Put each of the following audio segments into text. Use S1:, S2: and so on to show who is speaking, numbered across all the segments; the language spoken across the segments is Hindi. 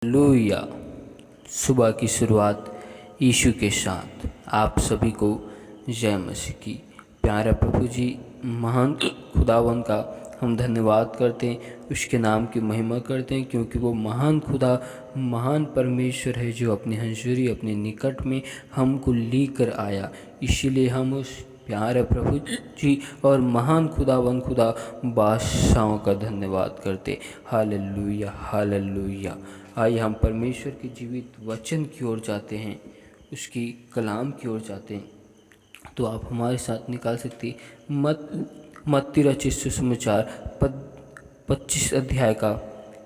S1: हालेलुया। सुबह की शुरुआत यीशु के साथ आप सभी को जय मसीह की। प्यारा प्रभु जी, महान खुदावन का हम धन्यवाद करते हैं, उसके नाम की महिमा करते हैं, क्योंकि वो महान खुदा, महान परमेश्वर है जो अपनी हंजूरी अपने निकट में हमको लेकर आया। इसीलिए हम उस प्यारे प्रभु जी और महान खुदावन खुदा बादशाहों का धन्यवाद करते। Hallelujah hallelujah. आइए हम परमेश्वर के जीवित वचन की ओर जाते हैं, उसकी कलाम की ओर जाते हैं। तो आप हमारे साथ निकाल सकते मत्ती रचित सुसमाचार 25 अध्याय का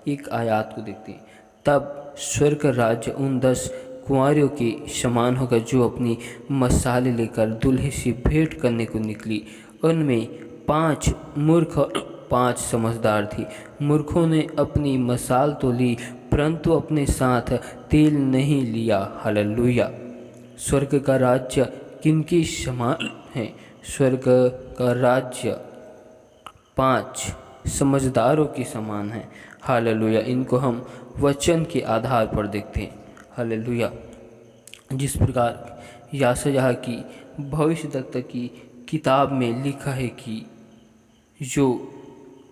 S1: एक आयत को देखते हैं। तब स्वर्ग का राज्य उन 10 कुंवारियों के समान होगा जो अपनी मसाले लेकर दूल्हे से भेंट करने को निकली। उनमें 5 मूर्ख और 5 समझदार थी। मूर्खों ने अपनी मसाल तो ली, परंतु अपने साथ तेल नहीं लिया। हालेलुया। स्वर्ग का राज्य किनके समान है? स्वर्ग का राज्य 5 समझदारों के समान है। हालेलुया। इनको हम वचन के आधार पर देखते हैं। हालेलुया। जिस प्रकार यशायाह की भविष्यद्वक्ता की किताब में लिखा है कि जो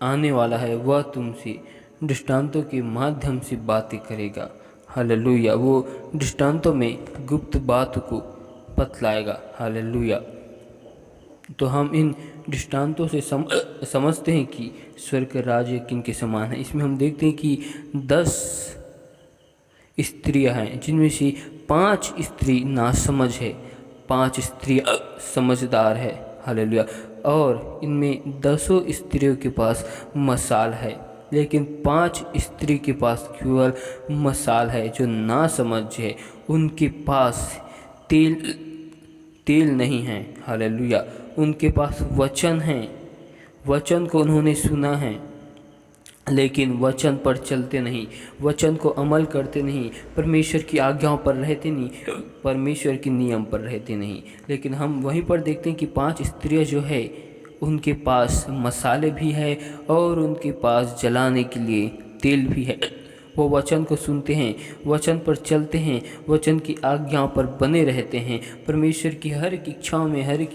S1: आने वाला है वह तुमसे दृष्टांतों के माध्यम से बातें करेगा। हालेलुया। वो दृष्टांतों में गुप्त बात को बतलाएगा। हालेलुया। तो हम इन दृष्टांतों से समझते हैं कि स्वर्ग राज्य किनके समान है। इसमें हम देखते हैं कि 10 स्त्रियां हैं, जिनमें से 5 स्त्री नासमझ है, 5 स्त्रियां समझदार है। हालेलुया। और इनमें 10 स्त्रियों के पास मसाल है, लेकिन 5 स्त्री के पास केवल मसाल है। जो नासमझ है उनके पास तेल नहीं है। हालेलुया। उनके पास वचन है, वचन को उन्होंने सुना है, लेकिन वचन पर चलते नहीं, वचन को अमल करते नहीं, परमेश्वर की आज्ञाओं पर रहते नहीं, परमेश्वर के नियम पर रहते नहीं। लेकिन हम वहीं पर देखते हैं कि 5 स्त्रियां जो है उनके पास मसाले भी है और उनके पास जलाने के लिए तेल भी है। वो वचन को सुनते हैं, वचन पर चलते हैं, वचन की आज्ञाओं पर बने रहते हैं, परमेश्वर की हर एक इच्छाओं में, हर एक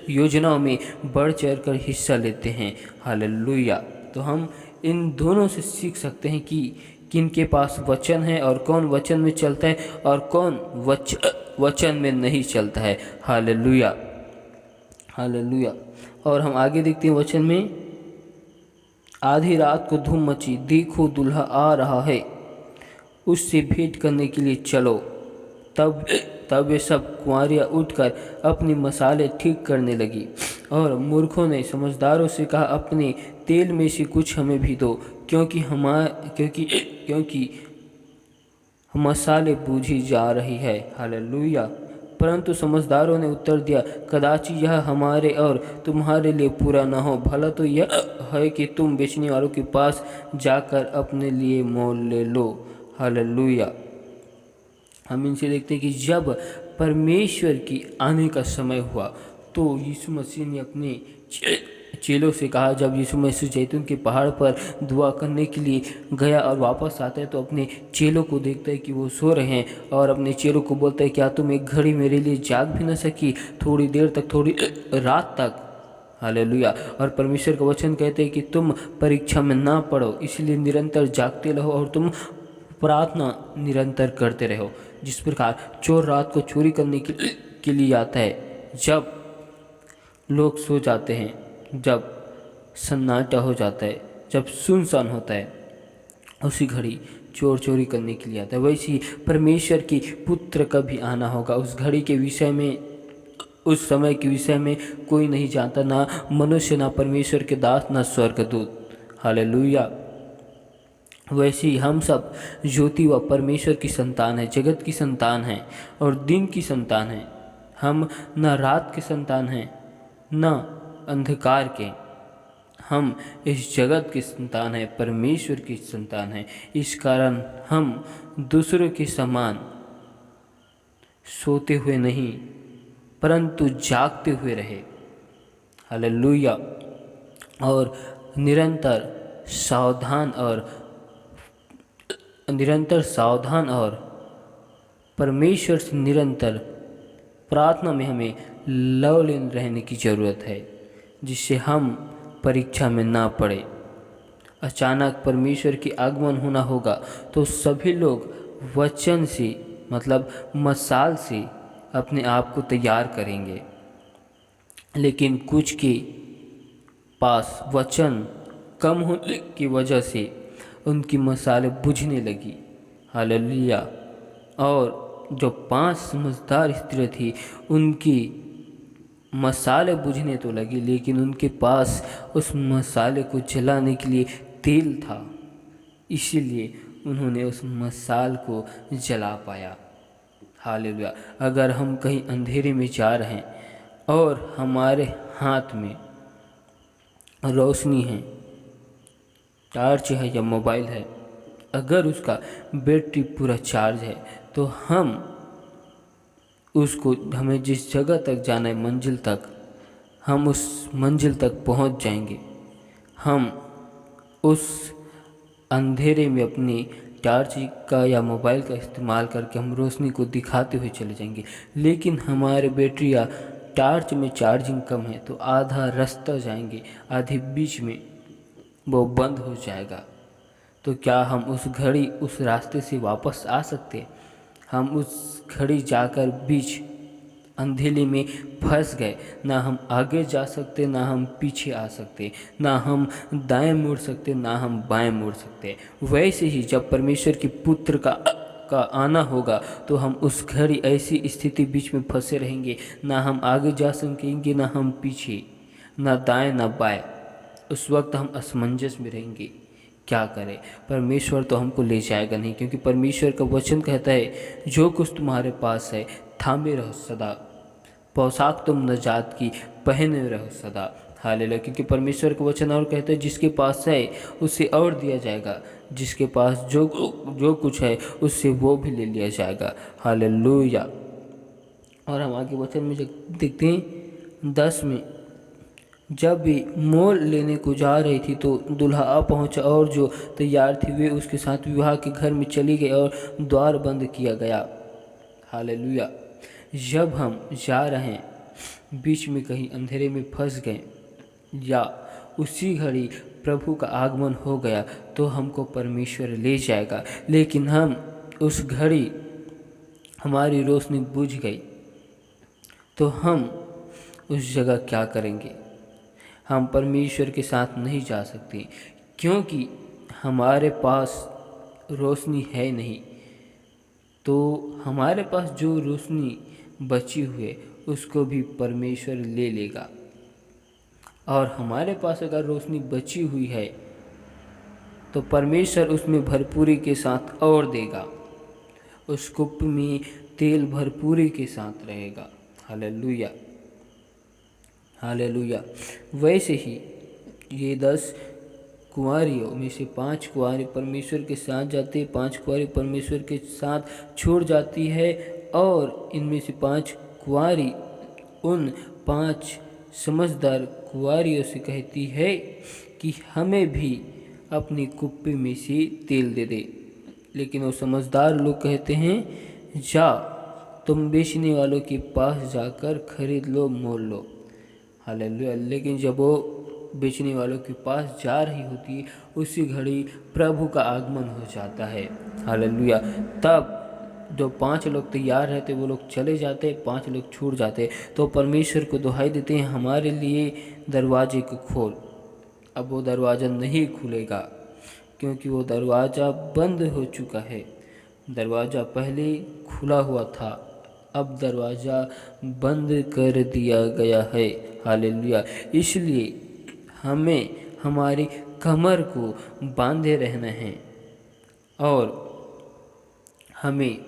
S1: योजनाओं में बढ़ चढ़ कर हिस्सा लेते हैं। हालेलुया। तो हम इन दोनों से सीख सकते हैं कि किनके पास वचन है और कौन वचन में चलता है और कौन वचन में नहीं चलता है। Hallelujah hallelujah. और हम आगे देखते हैं वचन में, आधी रात को धूम मची, देखो दूल्हा आ रहा है, उससे भेंट करने के लिए चलो। तब वे सब कुंवारियाँ उठकर अपनी मसाले ठीक करने लगी। और मूर्खों ने समझदारों से कहा, अपने तेल में से कुछ हमें भी दो, क्योंकि मसाले बूझी जा रही है। हालेलुया। परंतु समझदारों ने उत्तर दिया, कदाचित यह हमारे और तुम्हारे लिए पूरा न हो। भला तो यह है कि तुम बेचने वालों के पास जाकर अपने लिए मोल ले लो। हालेलुया। हम इनसे देखते हैं कि जब परमेश्वर की आने का समय हुआ तो यीशु मसीह ने अपने चेलों से कहा, जब यीशु मसीह जैतून के पहाड़ पर दुआ करने के लिए गया और वापस आता है तो अपने चेलों को देखता है कि वो सो रहे हैं और अपने चेलों को बोलता है, क्या तुम एक घड़ी मेरे लिए जाग भी न सकी, थोड़ी देर तक, थोड़ी रात तक। हालेलुया। और परमेश्वर का वचन कहते हैं कि तुम परीक्षा में ना पड़ो, इसलिए निरंतर जागते रहो और तुम प्रार्थना निरंतर करते रहो। जिस प्रकार चोर रात को चोरी करने के लिए आता है, जब लोग सो जाते हैं, जब सन्नाटा हो जाता है, जब सुनसान होता है, उसी घड़ी चोर चोरी करने के लिए आता है। वैसे ही परमेश्वर की पुत्र का भी आना होगा। उस घड़ी के विषय में, उस समय के विषय में कोई नहीं जानता, ना मनुष्य, ना परमेश्वर के दास, ना स्वर्गदूत। हालेलुया। वैसे ही हम सब ज्योति व परमेश्वर की संतान है, जगत की संतान है और दिन की संतान है। हम न रात के संतान हैं न अंधकार के, हम इस जगत की संतान है, परमेश्वर की संतान है। इस कारण हम दूसरों के समान सोते हुए नहीं, परंतु जागते हुए रहे। हालेलुया। और निरंतर सावधान और निरंतर सावधान और परमेश्वर से निरंतर प्रार्थना में हमें लवलीन रहने की ज़रूरत है, जिससे हम परीक्षा में ना पड़े। अचानक परमेश्वर की आगमन होना होगा तो सभी लोग वचन से मतलब मसाल से अपने आप को तैयार करेंगे, लेकिन कुछ के पास वचन कम होने की वजह से उनकी मसालें बुझने लगी। हालेलुया। और जो 5 समझदार स्त्री थी उनकी मसाले बुझने तो लगी, लेकिन उनके पास उस मसाले को जलाने के लिए तेल था, इसीलिए उन्होंने उस मसाल को जला पाया। हालेलुया। अगर हम कहीं अंधेरे में जा रहे हैं और हमारे हाथ में रोशनी है, टॉर्च है या मोबाइल है, अगर उसका बैटरी पूरा चार्ज है तो हमें जिस जगह तक जाना है मंजिल तक, हम उस मंजिल तक पहुंच जाएंगे। हम उस अंधेरे में अपनी टॉर्च का या मोबाइल का इस्तेमाल करके हम रोशनी को दिखाते हुए चले जाएंगे, लेकिन हमारे बैटरी या टॉर्च में चार्जिंग कम है तो आधा रास्ता जाएंगे, आधे बीच में वो बंद हो जाएगा। तो क्या हम उस घड़ी उस रास्ते से वापस आ सकते? हम उस घड़ी जाकर बीच अंधेरे में फंस गए, ना हम आगे जा सकते ना हम पीछे आ सकते, ना हम दाएं मुड़ सकते ना हम बाएं मुड़ सकते। वैसे ही जब परमेश्वर के पुत्र का आना होगा तो हम उस घड़ी ऐसी स्थिति बीच में फंसे रहेंगे, ना हम आगे जा सकेंगे ना हम पीछे, ना दाएं ना बाएं। उस वक्त हम असमंजस में रहेंगे, क्या करें? परमेश्वर तो हमको ले जाएगा नहीं, क्योंकि परमेश्वर का वचन कहता है जो कुछ तुम्हारे पास है थामे रहो सदा, पोशाक तुम नजात की पहने रहो सदा। हालेलुया। क्योंकि परमेश्वर का वचन और कहता है जिसके पास है उसे और दिया जाएगा, जिसके पास जो कुछ है उससे वो भी ले लिया जाएगा। हालेलुया। और हम आगे वचन में देखते हैं 10 में, जब भी मोल लेने को जा रही थी तो दुल्हा आ पहुंचा और जो तैयार थी वे उसके साथ विवाह के घर में चली गई और द्वार बंद किया गया। हालेलुया। जब हम जा रहे हैं बीच में कहीं अंधेरे में फंस गए या उसी घड़ी प्रभु का आगमन हो गया तो हमको परमेश्वर ले जाएगा, लेकिन हम उस घड़ी हमारी रोशनी बुझ गई तो हम उस जगह क्या करेंगे? हम परमेश्वर के साथ नहीं जा सकते, क्योंकि हमारे पास रोशनी है नहीं। तो हमारे पास जो रोशनी बची हुई है उसको भी परमेश्वर ले लेगा, और हमारे पास अगर रोशनी बची हुई है तो परमेश्वर उसमें भरपूरी के साथ और देगा, उस कुप्पी में तेल भरपूरी के साथ रहेगा। हालेलुया। हालेलुया। वैसे ही ये 10 कुंवारियों में से 5 कुंवारी परमेश्वर के साथ जाते, 5 कुंवारी परमेश्वर के साथ छोड़ जाती है, और इनमें से 5 कुंवारी उन 5 समझदार कुंवारियों से कहती है कि हमें भी अपनी कुप्पी में से तेल दे दे। लेकिन वो समझदार लोग कहते हैं जा तुम बेचने वालों के पास जाकर खरीद लो, मोल लो। हालेलुया। लेकिन जब वो बेचने वालों के पास जा रही होती है उसी घड़ी प्रभु का आगमन हो जाता है। हालेलुया। तब जो 5 लोग तैयार रहते वो लोग चले जाते, 5 लोग छूट जाते, तो परमेश्वर को दुहाई देते हैं हमारे लिए दरवाजे को खोल। अब वो दरवाज़ा नहीं खुलेगा क्योंकि वो दरवाज़ा बंद हो चुका है। दरवाज़ा पहले खुला हुआ था, अब दरवाज़ा बंद कर दिया गया है। हालेलुया। इसलिए हमें हमारी कमर को बांधे रहना है और हमें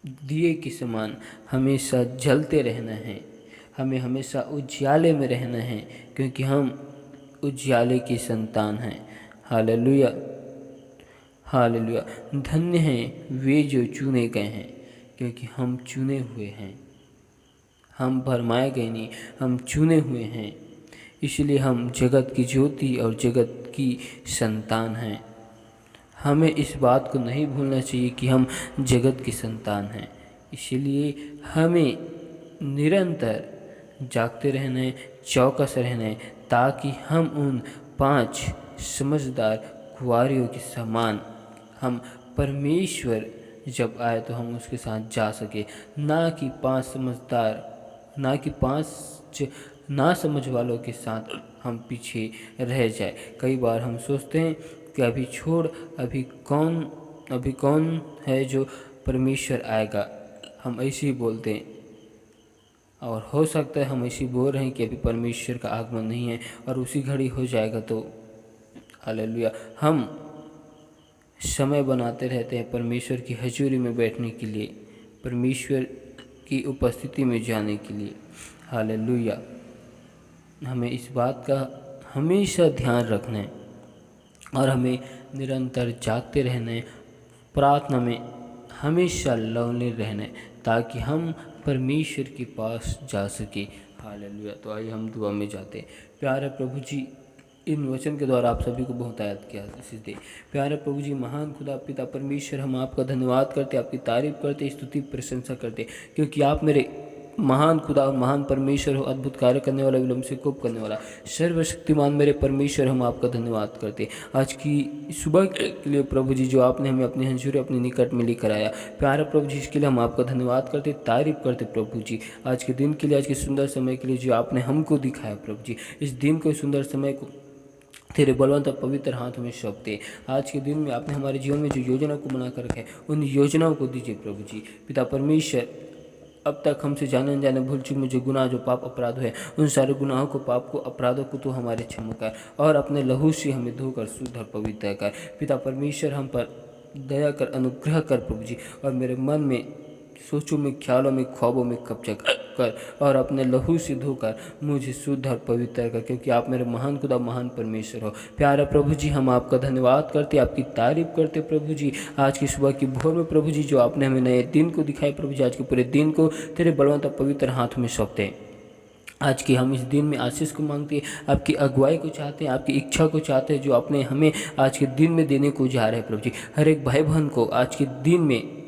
S1: दिए के समान हमेशा जलते रहना है, हमें हमेशा उजियाले में रहना है, क्योंकि हम उजियाले की संतान हैं। हालेलुया। हालेलुया। धन्य हैं वे जो चुने गए हैं, क्योंकि हम चुने हुए हैं, हम भरमाए गए नहीं, हम चुने हुए हैं। इसलिए हम जगत की ज्योति और जगत की संतान हैं। हमें इस बात को नहीं भूलना चाहिए कि हम जगत की संतान हैं। इसीलिए हमें निरंतर जागते रहना है, चौकस रहना है, ताकि हम उन 5 समझदार कुंवारियों के समान हम परमेश्वर जब आए तो हम उसके साथ जा सके, ना कि 5 ना समझ वालों के साथ हम पीछे रह जाए। कई बार हम सोचते हैं कि अभी कौन है जो परमेश्वर आएगा, हम ऐसे ही बोलते हैं। और हो सकता है हम ऐसे बोल रहे हैं कि अभी परमेश्वर का आगमन नहीं है और उसी घड़ी हो जाएगा, तो हालेलुया। हम समय बनाते रहते हैं परमेश्वर की हजूरी में बैठने के लिए, परमेश्वर की उपस्थिति में जाने के लिए। हालेलुया। हमें इस बात का हमेशा ध्यान रखना है और हमें निरंतर जागते रहना है, प्रार्थना में हमेशा लवने रहना है, ताकि हम परमेश्वर के पास जा सके। हालेलुया। तो आइए हम दुआ में जाते हैं। प्यारे प्रभु जी, इन वचन के द्वारा आप सभी को बहुत आयत किया दे। प्यारे प्रभु जी, महान खुदा पिता परमेश्वर, हम आपका धन्यवाद करते, आपकी तारीफ करते, स्तुति प्रशंसा करते, क्योंकि आप मेरे महान खुदा और महान परमेश्वर हो, अद्भुत कार्य करने वाला, विलम्ब से कोप करने वाला, सर्वशक्तिमान मेरे परमेश्वर, हम आपका धन्यवाद करते आज की सुबह के लिए प्रभु जी, जो आपने हमें अपनी हंजूरी अपने निकट में लेकर आया। प्यारे प्रभु जी, इसके लिए हम आपका धन्यवाद करते, तारीफ करते प्रभु जी, आज के दिन के लिए, आज के सुंदर समय के लिए जो आपने हमको दिखाया प्रभु जी। इस दिन को, सुंदर समय को तेरे बलवंत और पवित्र हाथ में सौंपते। आज के दिन में आपने हमारे जीवन में जो योजना को बना कर रखा है, उन योजनाओं को दीजिए प्रभु जी। पिता परमेश्वर, अब तक हमसे जाने अनजाने भूल चूक में जो गुनाह, जो पाप अपराध है, उन सारे गुनाहों को, पाप को, अपराधों को तो हमारे क्षमा कर और अपने लहू से हमें धोकर शुद्ध और पवित्र कर। पिता परमेश्वर, हम पर दया कर, अनुग्रह कर प्रभु जी, और मेरे मन में, सोचों में, ख्यालों में, ख्वाबों में कब्जा कर और अपने लहू से धोकर मुझे शुद्ध और पवित्र कर, क्योंकि आप मेरे महान खुदा, महान परमेश्वर हो। प्यारा प्रभु जी, हम आपका धन्यवाद करते, आपकी तारीफ करते प्रभु जी। आज की सुबह की भोर में प्रभु जी, जो आपने हमें नए दिन को दिखाया प्रभु जी, आज के पूरे दिन को तेरे बलवंत और पवित्र हाथ में सौंपते हैं। आज की हम इस दिन में आशीष को मांगते हैं, आपकी अगुवाई को चाहते हैं, आपकी इच्छा को चाहते हैं, जो आपने हमें आज के दिन में देने को जा रहे हैं प्रभु जी। हर एक भाई बहन को आज के दिन में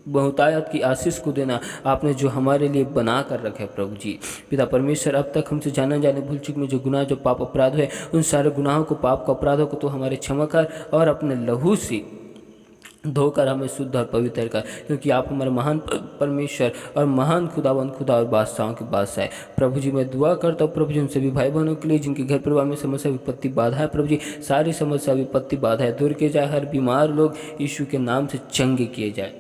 S1: बहुतायत की आशीष को देना आपने जो हमारे लिए बना कर रखा है प्रभु जी। पिता परमेश्वर, अब तक हमसे जाने भूल चूक में जो गुनाह, जो पाप अपराध है, उन सारे गुनाहों को, पाप को, अपराधों को तो हमारे क्षमा कर और अपने लहू से धोकर हमें शुद्ध और पवित्र कर, क्योंकि आप हमारे महान परमेश्वर और महान खुदा और बादशाहों के बादशाह है प्रभु जी। मैं दुआ करता हूँ प्रभु जी, उन सभी भाई बहनों के लिए जिनके घर परिवार में समस्या, विपत्ति, बाधा है प्रभु जी, सारी समस्या, विपत्ति, बाधा है दूर किए जाए। हर बीमार लोग यीशु के नाम से चंगे किए जाए।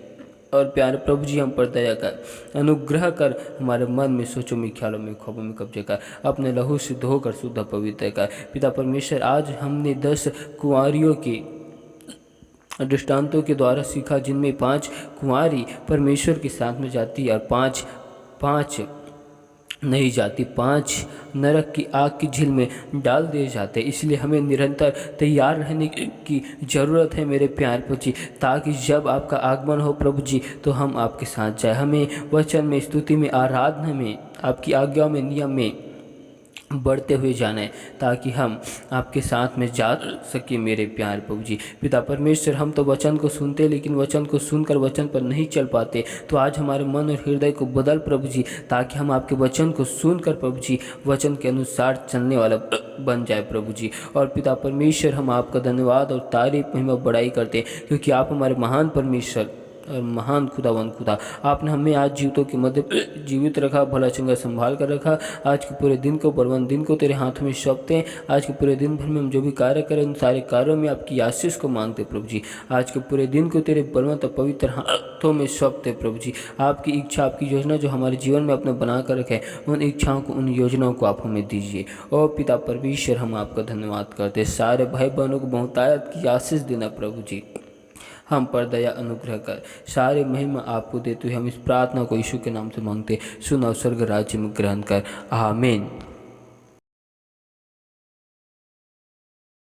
S1: और प्यारे प्रभु जी, हम पर दया कर, अनुग्रह कर, हमारे मन में, सोचों में, ख्यालों में, ख्वाबों में कब्जे कर, अपने लहू से धोकर शुद्ध पवित्र कर। पिता परमेश्वर, आज हमने 10 कुंवारियों के दृष्टांतों के द्वारा सीखा, जिनमें 5 कुंवारी परमेश्वर के साथ में जाती है और 5 नहीं जाती, 5 नरक की आग की झील में डाल दिए जाते। इसलिए हमें निरंतर तैयार रहने की ज़रूरत है मेरे प्यार प्रभु जी, ताकि जब आपका आगमन हो प्रभु जी, तो हम आपके साथ जाए। हमें वचन में, स्तुति में, आराधना में, आपकी आज्ञाओं में, नियम में बढ़ते हुए जाना है, ताकि हम आपके साथ में जा सके मेरे प्यार प्रभु जी। पिता परमेश्वर, हम तो वचन को सुनते, लेकिन वचन को सुनकर वचन पर नहीं चल पाते, तो आज हमारे मन और हृदय को बदल प्रभु जी, ताकि हम आपके वचन को सुनकर प्रभु जी वचन के अनुसार चलने वाला बन जाए प्रभु जी। और पिता परमेश्वर, हम आपका धन्यवाद और तारीफ, महिमा, बड़ाई करते हैं, क्योंकि आप हमारे महान परमेश्वर और महान खुदा, आपने हमें आज जीवितों के मध्य जीवित रखा, भला चंगा संभाल कर रखा। आज के पूरे दिन को, बलवंत दिन को तेरे हाथों में सौंपते हैं। आज के पूरे दिन भर में हम जो भी कार्य करें, उन सारे कार्यों में आपकी आशीष को मांगते प्रभु जी। आज के पूरे दिन को तेरे बलवंत और पवित्र हाथों में सौंपते प्रभु जी। आपकी इच्छा, आपकी योजना जो हमारे जीवन में आपने बना कर रखे, उन इच्छाओं को, उन योजनाओं को आप हमें दीजिए। और पिता परमेश्वर, हम आपका धन्यवाद करते, सारे भाई बहनों को बहुतायत की आशीष देना प्रभु जी। हम पर दया, अनुग्रह कर, सारे महिमा आपको देते हुए हम इस प्रार्थना को यीशु के नाम से मांगते। सुन और स्वर्ग राज्य में ग्रहण कर, आमीन।